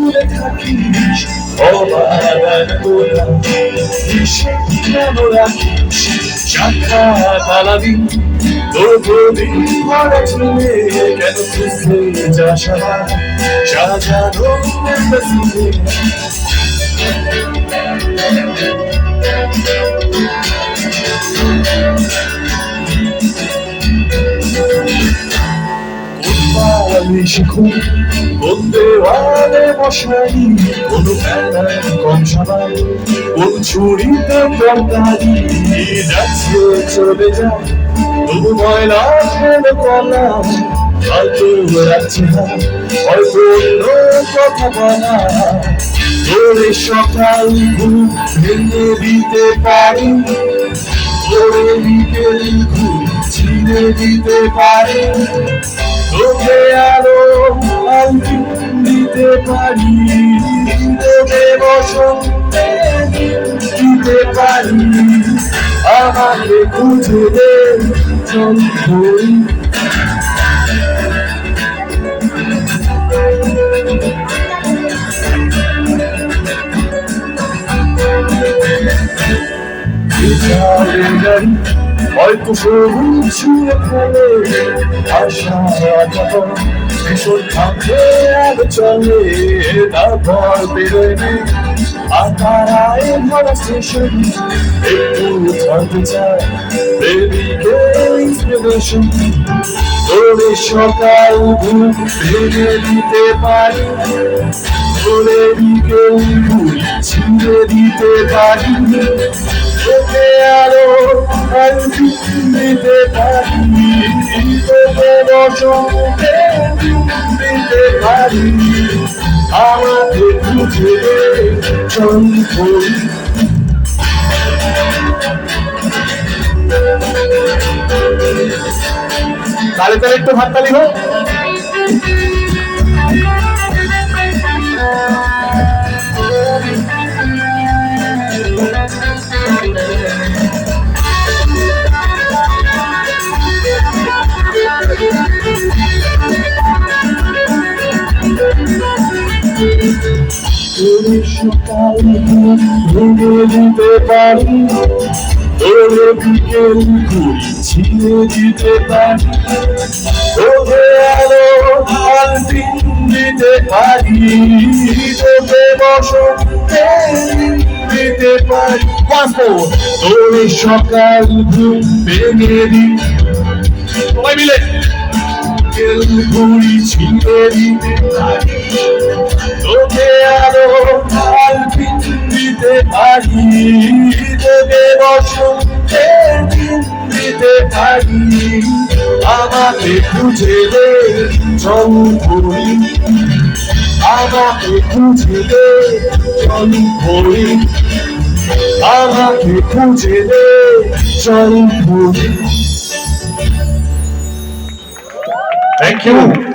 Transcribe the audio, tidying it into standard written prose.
ভুলে থাকিস অবাধ তোরা কিসে কেন রাখিস শাখা পালাবি তোর প্রদীপ ভরা ছিলে কেন খুঁজতে যাস আমার সাজানো এম্বাসিতে শিখুন কোন দেওয়ালে মশারি কোন ফ্যানায় কম সাবাই কোন ছুরিতে তরকারি যাচ্ছে চলে যায় তবু ময়লা ফেলে কলা হয়তো রাখছে না হয়তো অন্য কথা বলা তোরে সকাল ঘুম ভেঙে দিতে পারি তোরে বিকেল ঘুম ছিঁড়ে দিতে পারি তোকে আরো আলটি দিতে পারি তোকে বসন্তে দিতে পারি আমাকে খুঁজে দে চল বই গাড়ি হয়তো সবুজ ছুঁয়ে ফেলে আশা যখন ভীষণ থামে আর চলে তারপর বেরোবে আকারায় ভরা স্টেশন একটু থামতে চায় বেবিকে ইন্সপিরেশন তোরে সকাল ঘুম ভেঙে দিতে পারি তোরে বিকেল ঘুম ছিঁড়ে দিতে পারি তোকে আরো আলটি দিতে পারি তোকে বসন্তে দিতে পারি আমাকে খুঁজে দে চল বই তালে তালে একটু হাততালি হোক তোরে সকাল ঘুম ভেঙে দিতে পারি তোরে বিকেল ঘুম ছিঁড়ে দিতে পারি তোকে আলো আলটি দিতে পারি তোকে বসন্তে দিতে পারি তোরে সকাল ঘুম ভেঙে দি সবাই মিলে ঘুড়ি ছিঁড়ে দিতে পারি তোকে আরো আলটি দিতে পারি তোকে বসন্তে দিতে পারি আমাকে খুঁজে দে চল বই আমাকে খুঁজে দে চল বই আমাকে খুঁজে দে চল বই। Thank you.